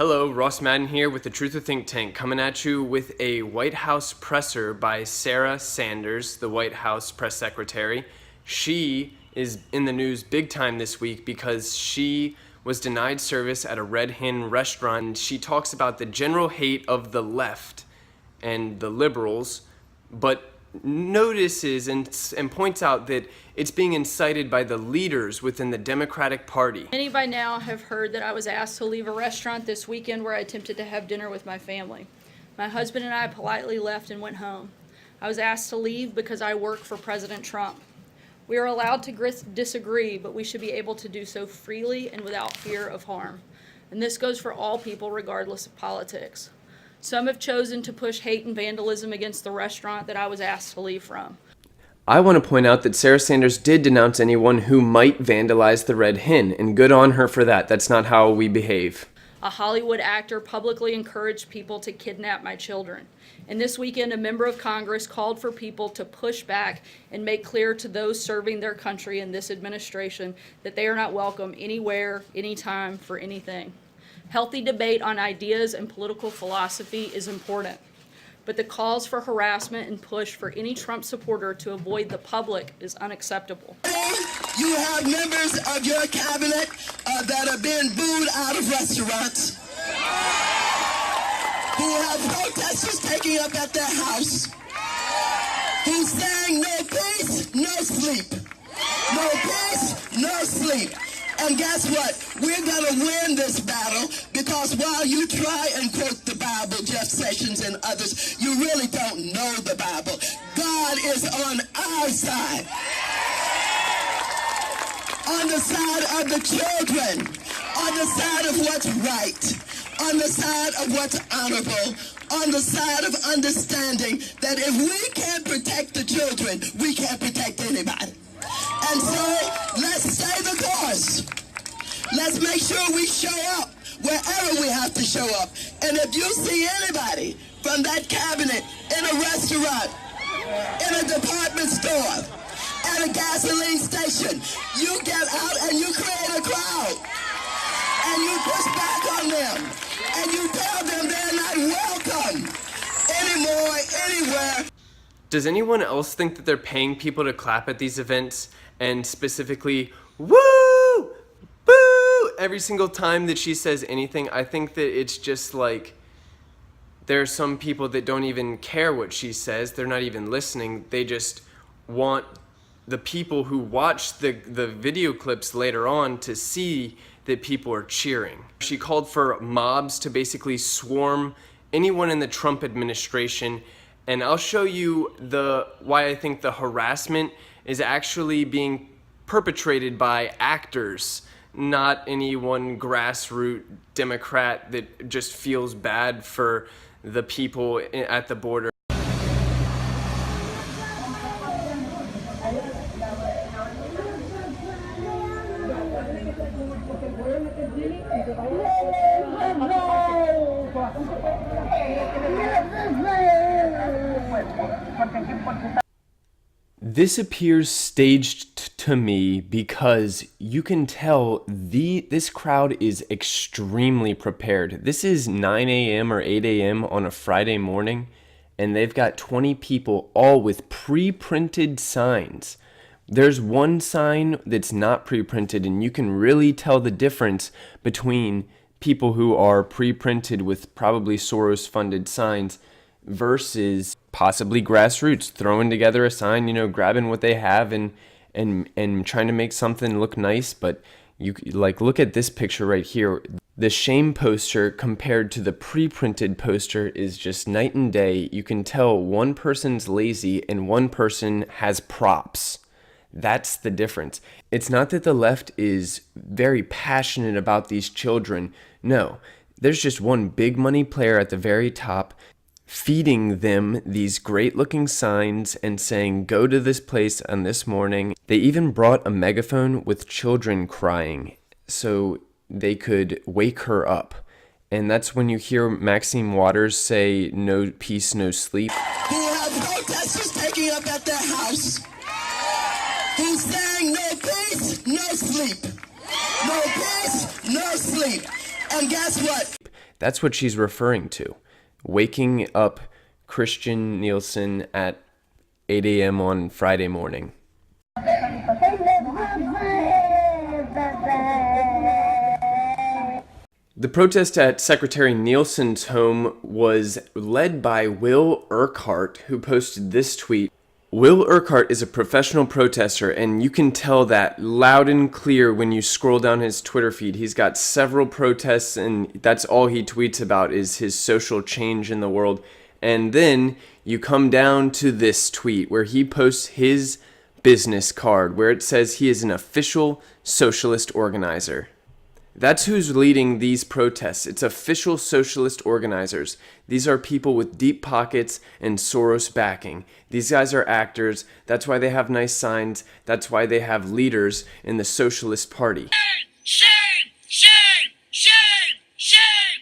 Hello, Ross Madden here with the Truth of Think Tank, coming at you with a White House presser by Sarah Sanders, the White House press secretary. She is in the news big time this week because she was denied service at a Red Hen restaurant. She talks about the general hate of the left and the liberals, but notices and points out that it's being incited by the leaders within the Democratic Party. Many by now have heard that I was asked to leave a restaurant this weekend where I attempted to have dinner with my family. My husband and I politely left and went home. I was asked to leave because I work for President Trump. We are allowed to disagree, but we should be able to do so freely and without fear of harm. And this goes for all people regardless of politics. Some have chosen to push hate and vandalism against the restaurant that I was asked to leave from. I want to point out that Sarah Sanders did denounce anyone who might vandalize the Red Hen, and good on her for that. That's not how we behave. A Hollywood actor publicly encouraged people to kidnap my children. And this weekend, a member of Congress called for people to push back and make clear to those serving their country in this administration that they are not welcome anywhere, anytime, for anything. Healthy debate on ideas and political philosophy is important, but the calls for harassment and push for any Trump supporter to avoid the public is unacceptable. You have members of your cabinet that are being booed out of restaurants, who have protesters taking up at their house, who's saying no peace, no sleep. No peace, no sleep. And guess what? We're going to win this battle because while you try and quote the Bible, Jeff Sessions and others, you really don't know the Bible. God is on our side. On the side of the children. On the side of what's right. On the side of what's honorable. On the side of understanding that if we can't protect the children, we can't protect anybody. And so, let's stay the course. Let's make sure we show up wherever we have to show up. And if you see anybody from that cabinet in a restaurant, in a department store, at a gasoline station, you get out and you create a crowd. And you push back on them. And you tell them they're not welcome anymore, anywhere. Does anyone else think that they're paying people to clap at these events? And specifically, woo, boo, every single time that she says anything? I think that it's just like, there are some people that don't even care what she says. They're not even listening. They just want the people who watch the video clips later on to see that people are cheering. She called for mobs to basically swarm anyone in the Trump administration. And I'll show you why I think the harassment is actually being perpetrated by actors, not any one grassroots Democrat that just feels bad for the people at the border. This appears staged to me because you can tell this crowd is extremely prepared. This is 9 a.m. or 8 a.m. on a Friday morning, and they've got 20 people all with pre-printed signs. There's one sign that's not pre-printed, and you can really tell the difference between people who are pre-printed with probably Soros-funded signs versus possibly grassroots throwing together a sign, grabbing what they have and trying to make something look nice. But you look at this picture right here. The shame poster compared to the pre-printed poster is just night and day. You can tell one person's lazy and one person has props. That's the difference. It's not that the left is very passionate about these children. No, there's just one big money player at the very top feeding them these great looking signs and saying, go to this place on this morning. They even brought a megaphone with children crying so they could wake her up. And that's when you hear Maxine Waters say, no peace, no sleep. Who have protesters taking up at their house, who's saying no peace, no sleep. No peace, no sleep. And guess what? That's what she's referring to. Waking up Christian Nielsen at 8 a.m. on Friday morning. The protest at Secretary Nielsen's home was led by Will Urquhart, who posted this tweet. Will Urquhart is a professional protester, and you can tell that loud and clear when you scroll down his Twitter feed. He's got several protests, and that's all he tweets about is his social change in the world. And then you come down to this tweet where he posts his business card where it says he is an official socialist organizer. That's who's leading these protests. It's official socialist organizers. These are people with deep pockets and Soros backing. These guys are actors. That's why they have nice signs. That's why they have leaders in the Socialist Party. Shame! Shame! Shame! Shame! Shame!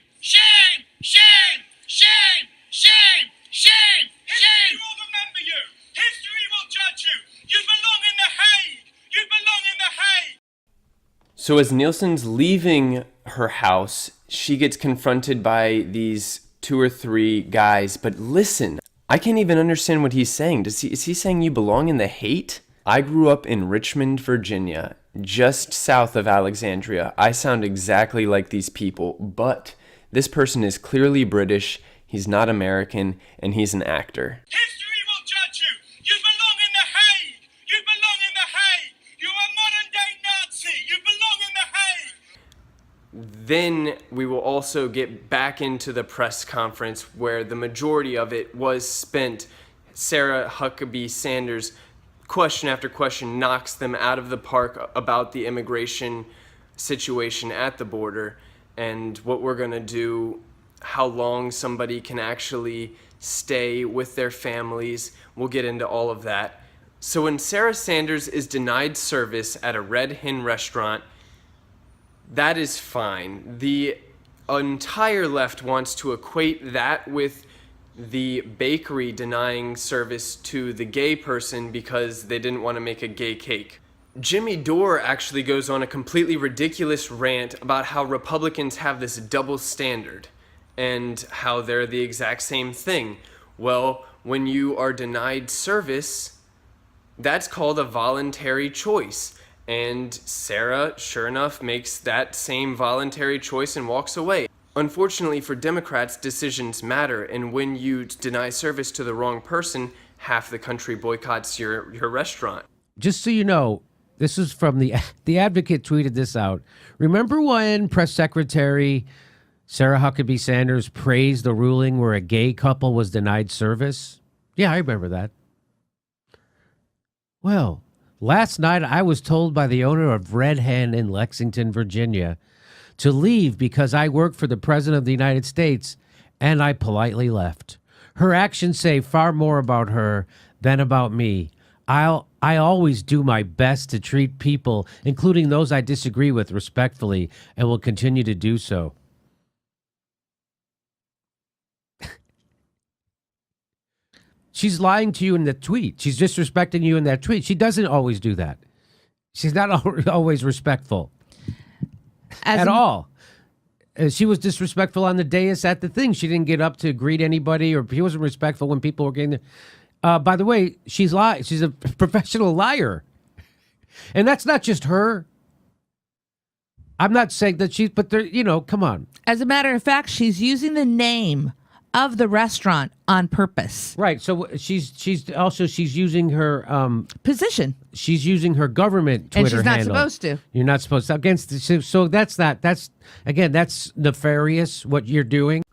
Shame! Shame! Shame! Shame! History will remember you. History will judge you. You belong in the Hague. You belong in the Hague. So as Nielsen's leaving her house, she gets confronted by these 2 or 3 guys. But listen, I can't even understand what he's saying. Is he saying you belong in the hate? I grew up in Richmond, Virginia, just south of Alexandria. I sound exactly like these people, but this person is clearly British, he's not American, and he's an actor. History will judge you. You belong in the Hague. You belong in the Hague. You are a modern-day Nazi. You belong in the Hague. Then we will also get back into the press conference where the majority of it was spent. Sarah Huckabee Sanders, question after question, knocks them out of the park about the immigration situation at the border and what we're going to do, how long somebody can actually stay with their families. We'll get into all of that. So when Sarah Sanders is denied service at a Red Hen restaurant, that is fine. The entire left wants to equate that with the bakery denying service to the gay person because they didn't want to make a gay cake. Jimmy Dore actually goes on a completely ridiculous rant about how Republicans have this double standard and how they're the exact same thing. Well, when you are denied service, that's called a voluntary choice. And Sarah, sure enough, makes that same voluntary choice and walks away. Unfortunately for Democrats, decisions matter, and when you deny service to the wrong person, half the country boycotts your restaurant. Just so you know, this is from the Advocate tweeted this out. Remember when Press Secretary Sarah Huckabee Sanders praised the ruling where a gay couple was denied service? Yeah, I remember that. Well, last night I was told by the owner of Red Hen in Lexington, Virginia, to leave because I work for the President of the United States, and I politely left. Her actions say far more about her than about me. I always do my best to treat people, including those I disagree with, respectfully, and will continue to do so. She's lying to you in the tweet. She's disrespecting you in that tweet. She doesn't always do that. She's not always respectful at all. She was disrespectful on the dais at the thing. She didn't get up to greet anybody, or he wasn't respectful when people were getting there. By the way, she's a professional liar. And that's not just her. I'm not saying that but they're, come on. As a matter of fact, she's using the name of the restaurant on purpose. Right. So she's using her Position. She's using her government Twitter handle. And she's not supposed to. You're not supposed to. So that's nefarious what you're doing.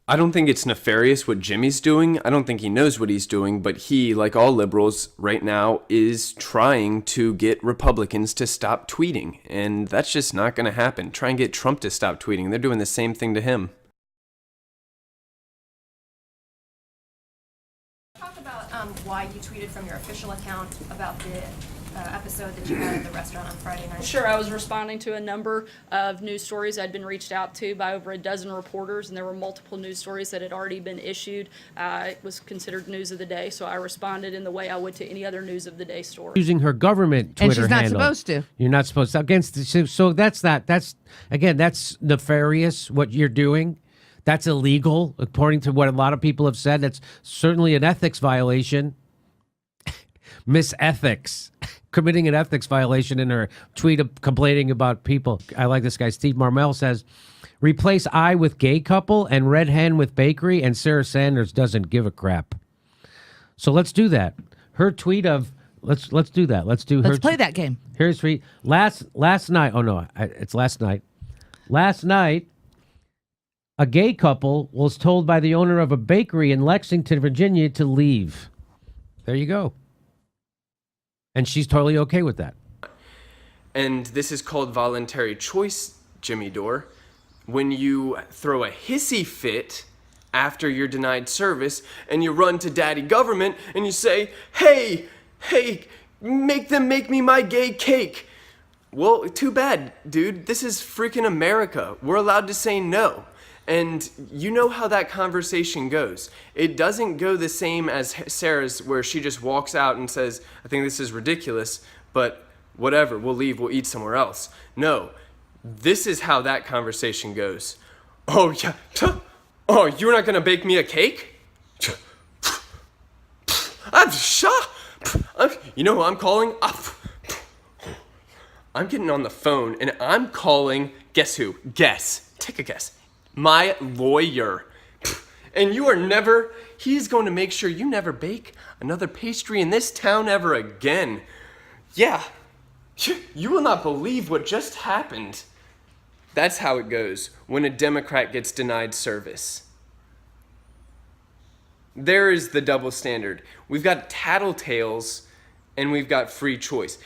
I don't think it's nefarious what Jimmy's doing. I don't think he knows what he's doing, but he, like all liberals right now, is trying to get Republicans to stop tweeting. And that's just not going to happen. Try and get Trump to stop tweeting. They're doing the same thing to him. Talk about why you tweeted from your official account about the episode that you had at the restaurant on Friday night? Sure, I was responding to a number of news stories. I'd been reached out to by over a dozen reporters, and there were multiple news stories that had already been issued. It was considered news of the day, so I responded in the way I would to any other news of the day story. Using her government Twitter And she's not handle. supposed to. You're not supposed to. So that's that. That's again, that's nefarious. What you're doing, that's illegal, according to what a lot of people have said. That's certainly an ethics violation. Miss Ethics committing an ethics violation in her tweet of complaining about people. I like this guy. Steve Marmel says, replace I with gay couple and Red Hen with bakery, and Sarah Sanders doesn't give a crap. So let's do that. Her tweet of let's do that. Let's play that game. Here's tweet last night. Oh no, it's last night. Last night, a gay couple was told by the owner of a bakery in Lexington, Virginia, to leave. There you go. And she's totally okay with that. And this is called voluntary choice, Jimmy Dore. When you throw a hissy fit after you're denied service and you run to daddy government and you say, hey, make them make me my gay cake. Well, too bad, dude. This is freaking America. We're allowed to say no. And you know how that conversation goes. It doesn't go the same as Sarah's, where she just walks out and says, I think this is ridiculous, but whatever, we'll leave, we'll eat somewhere else. No, this is how that conversation goes. Oh, yeah. Oh, you're not going to bake me a cake? I'm shot. You know who I'm calling? I'm getting on the phone and I'm calling, guess who? Guess. Take a guess. My lawyer. And he's going to make sure you never bake another pastry in this town ever again. Yeah, you will not believe what just happened. That's how it goes when a Democrat gets denied service. There is the double standard. We've got tattletales and we've got free choice.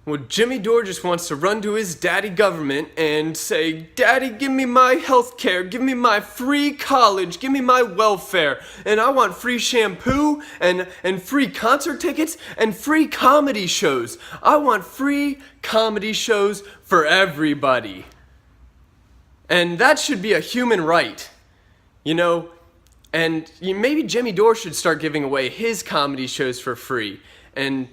Well, Jimmy Dore just wants to run to his daddy government and say, Daddy, give me my health care, give me my free college, give me my welfare, and I want free shampoo and free concert tickets and free comedy shows. I want free comedy shows for everybody. And that should be a human right, you know? And maybe Jimmy Dore should start giving away his comedy shows for free. And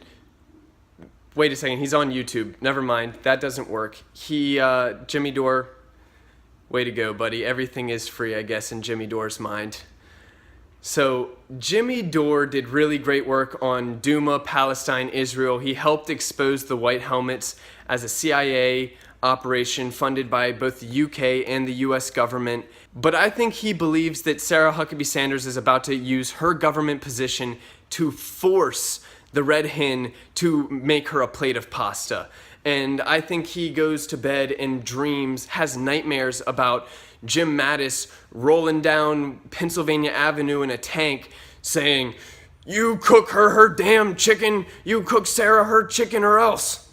wait a second, he's on YouTube. Never mind, that doesn't work. Jimmy Dore, way to go, buddy. Everything is free, I guess, in Jimmy Dore's mind. So Jimmy Dore did really great work on Duma, Palestine, Israel. He helped expose the White Helmets as a CIA operation funded by both the UK and the US government. But I think he believes that Sarah Huckabee Sanders is about to use her government position to force the Red Hen to make her a plate of pasta. And I think he goes to bed and has nightmares about Jim Mattis rolling down Pennsylvania Avenue in a tank saying, you cook her damn chicken, you cook Sarah her chicken or else.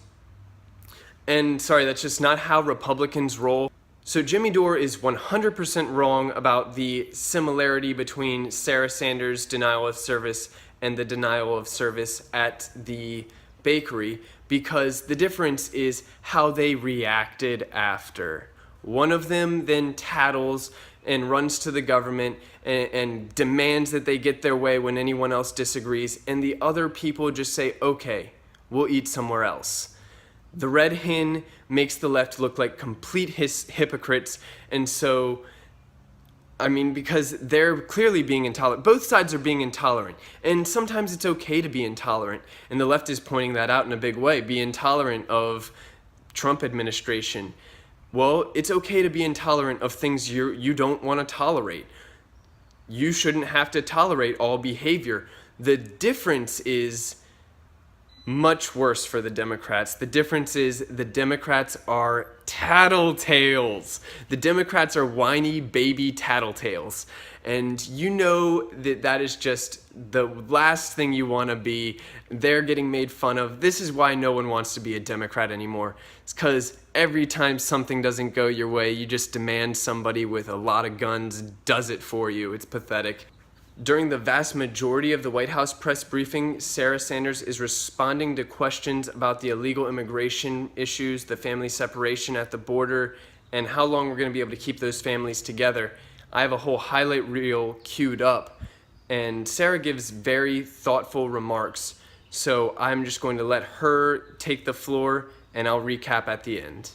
And sorry, that's just not how Republicans roll. So Jimmy Dore is 100% wrong about the similarity between Sarah Sanders' denial of service and the denial of service at the bakery, because the difference is how they reacted after. One of them then tattles and runs to the government and demands that they get their way when anyone else disagrees, and the other people just say, okay, we'll eat somewhere else. The Red Hen makes the left look like complete hypocrites, and so because they're clearly being intolerant. Both sides are being intolerant. And sometimes it's okay to be intolerant. And the left is pointing that out in a big way. Be intolerant of Trump administration. Well, it's okay to be intolerant of things you don't want to tolerate. You shouldn't have to tolerate all behavior. The difference is much worse for the Democrats. The difference is the Democrats are tattletales. The Democrats are whiny baby tattletales. And you know that is just the last thing you want to be. They're getting made fun of. This is why no one wants to be a Democrat anymore. It's because every time something doesn't go your way, you just demand somebody with a lot of guns does it for you. It's pathetic. During the vast majority of the White House press briefing, Sarah Sanders is responding to questions about the illegal immigration issues, the family separation at the border, and how long we're going to be able to keep those families together. I have a whole highlight reel queued up, and Sarah gives very thoughtful remarks. So I'm just going to let her take the floor, and I'll recap at the end.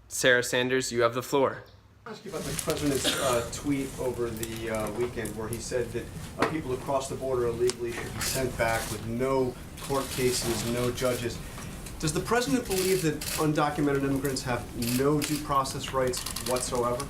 Sarah Sanders, you have the floor. I'll ask you about the president's tweet over the weekend where he said that people who cross the border illegally should be sent back with no court cases, no judges. Does the president believe that undocumented immigrants have no due process rights whatsoever?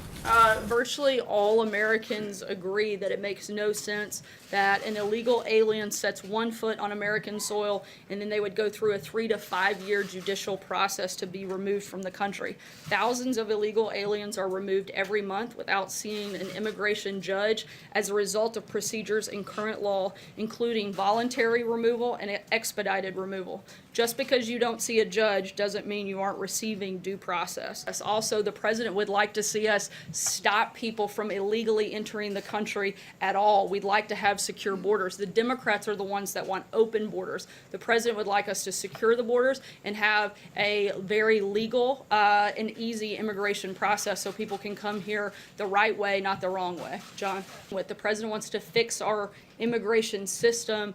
Virtually all Americans agree that it makes no sense that an illegal alien sets 1 foot on American soil and then they would go through a 3 to 5 year judicial process to be removed from the country. Thousands of illegal aliens are removed every month without seeing an immigration judge as a result of procedures in current law, including voluntary removal and expedited removal. Just because you don't see a judge doesn't mean you aren't receiving due process. Also, the president would like to see us stop people from illegally entering the country at all. We'd like to have secure borders. The Democrats are the ones that want open borders. The president would like us to secure the borders and have a very legal and easy immigration process so people can come here the right way, not the wrong way. John, what the president wants to fix our immigration system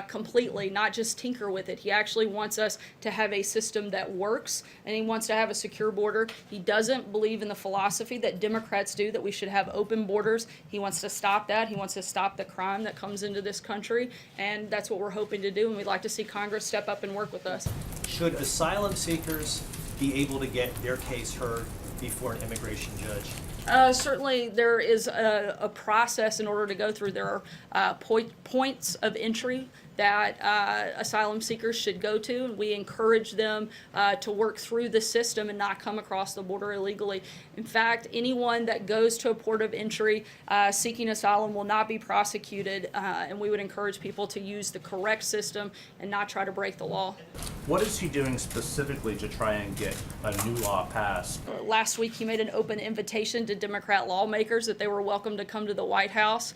completely, not just tinker with it. He actually wants us to have a system that works, and he wants to have a secure border. He doesn't believe in the philosophy that Democrats do, that we should have open borders. He wants to stop that. He wants to stop the crime that comes into this country, and that's what we're hoping to do, and we'd like to see Congress step up and work with us. Should asylum seekers be able to get their case heard before an immigration judge? Certainly, there is a process in order to go through. There are points of entry that asylum seekers should go to, and we encourage them to work through the system and not come across the border illegally. In fact, anyone that goes to a port of entry seeking asylum will not be prosecuted, and we would encourage people to use the correct system and not try to break the law. What is he doing specifically to try and get a new law passed? Last week, he made an open invitation to Democrat lawmakers that they were welcome to come to the White House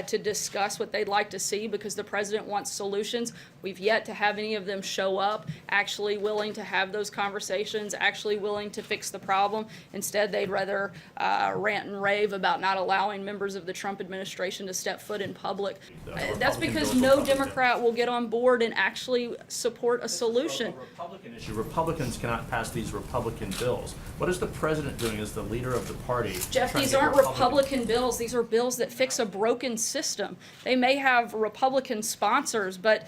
to discuss what they'd like to see, because the president wants solutions. We've yet to have any of them show up actually willing to have those conversations, actually willing to fix the problem. Instead, they'd rather rant and rave about not allowing members of the Trump administration to step foot in public. That's because no Democrat will get on board and actually support a solution. A Republican issue. Republicans cannot pass these Republican bills. What is the president doing as the leader of the party? Jeff, these aren't Republican bills. These are bills that fix a broken system. They may have Republican sponsors, but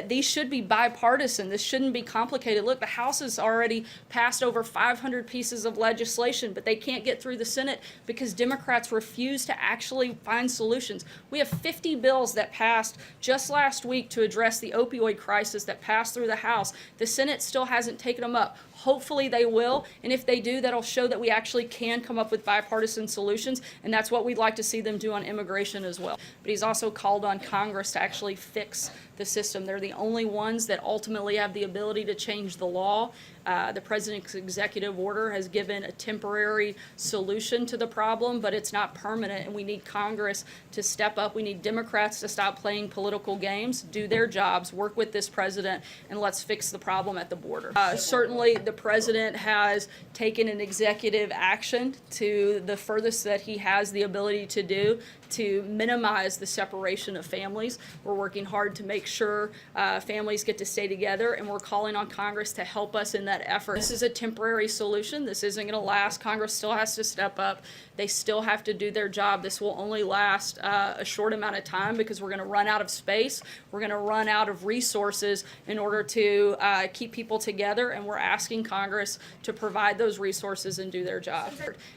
these should be bipartisan. This shouldn't be complicated. Look, the House has already passed over 500 pieces of legislation, but they can't get through the Senate because Democrats refuse to actually find solutions. We have 50 bills that passed just last week to address the opioid crisis that passed through the House. The Senate still hasn't taken them up. Hopefully they will, and if they do, that'll show that we actually can come up with bipartisan solutions, and that's what we'd like to see them do on immigration as well. But he's also called on Congress to actually fix the system. They're the only ones that ultimately have the ability to change the law. The president's executive order has given a temporary solution to the problem, but it's not permanent, and we need Congress to step up. We need Democrats to stop playing political games, do their jobs, work with this president, and let's fix the problem at the border. Certainly, the president has taken an executive action to the furthest that he has the ability to do to minimize the separation of families. We're working hard to make sure families get to stay together, and we're calling on Congress to help us in that effort. This is a temporary solution. This isn't going to last. Congress still has to step up. They still have to do their job. This will only last a short amount of time because we're going to run out of space. We're going to run out of resources in order to keep people together, and we're asking Congress to provide those resources and do their job.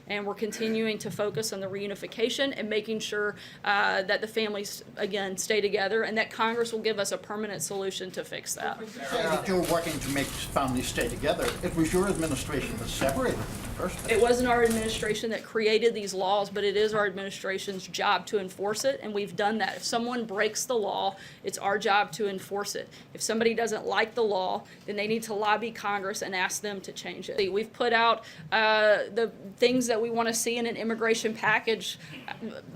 And we're continuing to focus on the reunification and making sure that the families, again, stay together, and that Congress will give give us a permanent solution to fix that. You say that you're working to make families stay together. It was your administration that separated them in the first place. It wasn't our administration that created these laws, but it is our administration's job to enforce it, and we've done that. If someone breaks the law, it's our job to enforce it. If somebody doesn't like the law, then they need to lobby Congress and ask them to change it. We've put out the things that we want to see in an immigration package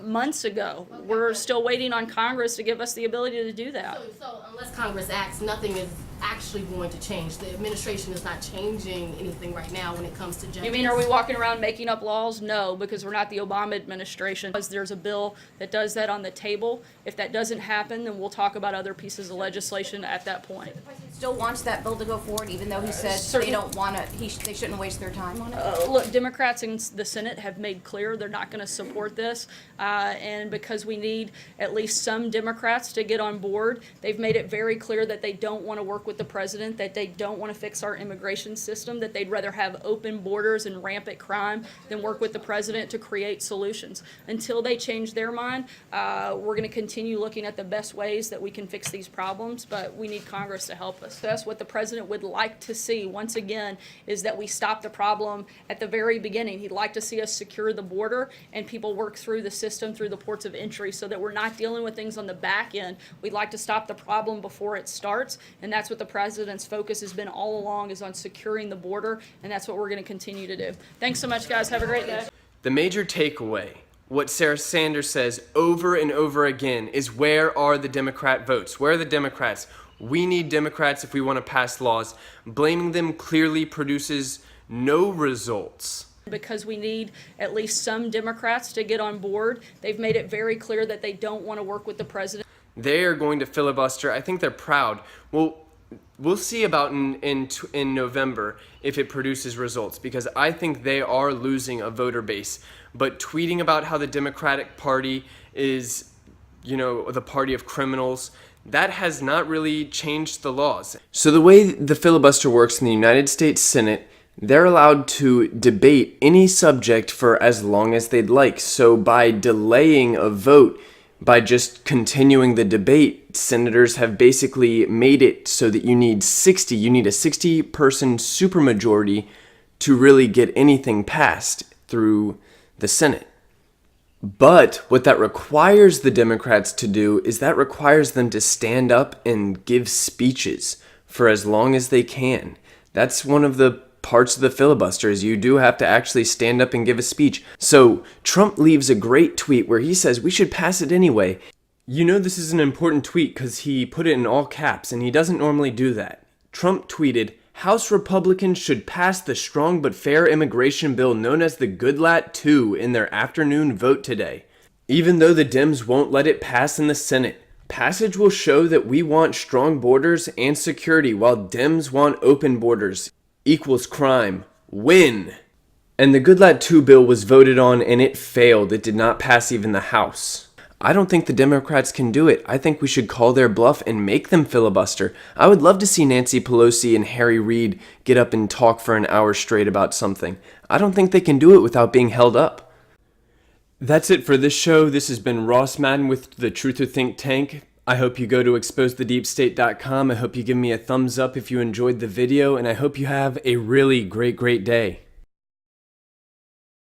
months ago. We're still waiting on Congress to give us the ability to do that. So unless Congress acts, nothing is actually going to change. The administration is not changing anything right now when it comes to justice. You mean, are we walking around making up laws? No, because we're not the Obama administration. Because there's a bill that does that on the table. If that doesn't happen, then we'll talk about other pieces of legislation at that point. The president still wants that bill to go forward, even though he said they don't want to. They shouldn't waste their time on it. Look, Democrats in the Senate have made clear they're not going to support this, and because we need at least some Democrats to get on board, they've made it very clear that they don't want to work with the president, that they don't want to fix our immigration system, that they'd rather have open borders and rampant crime than work with the president to create solutions. Until they change their mind, we're going to continue looking at the best ways that we can fix these problems, but we need Congress to help us. That's what the president would like to see, once again, is that we stop the problem at the very beginning. He'd like to see us secure the border and people work through the system, through the ports of entry, so that we're not dealing with things on the back end. We'd like to stop the problem before it starts, and that's what the president's focus has been all along, is on securing the border, and that's what we're going to continue to do. Thanks so much, guys. Have a great day. The major takeaway, what Sarah Sanders says over and over again, is where are the Democrat votes? Where are the Democrats? We need Democrats if we want to pass laws. Blaming them clearly produces no results. Because we need at least some Democrats to get on board. They've made it very clear that they don't want to work with the president. They are going to filibuster. I think they're proud. Well, we'll see about in November if it produces results, because I think they are losing a voter base. But tweeting about how the Democratic Party is, the party of criminals, that has not really changed the laws. So the way the filibuster works in the United States Senate, they're allowed to debate any subject for as long as they'd like. So by delaying a vote, by just continuing the debate, senators have basically made it so that you need a 60-person supermajority to really get anything passed through the Senate. But what that requires the Democrats to do is that requires them to stand up and give speeches for as long as they can. That's one of the parts of the filibuster, is you do have to actually stand up and give a speech. So Trump leaves a great tweet where he says we should pass it anyway. This is an important tweet because he put it in all caps, and he doesn't normally do that. Trump tweeted, "House Republicans should pass the strong but fair immigration bill known as the Goodlatte 2 in their afternoon vote today. Even though the Dems won't let it pass in the Senate, passage will show that we want strong borders and security while Dems want open borders. Equals crime. Win." And the Goodlatte 2 bill was voted on and it failed. It did not pass even the House. I don't think the Democrats can do it. I think we should call their bluff and make them filibuster. I would love to see Nancy Pelosi and Harry Reid get up and talk for an hour straight about something. I don't think they can do it without being held up. That's it for this show. This has been Ross Madden with the Truther Think Tank. I hope you go to exposethedeepstate.com. I hope you give me a thumbs up if you enjoyed the video, and I hope you have a really great day.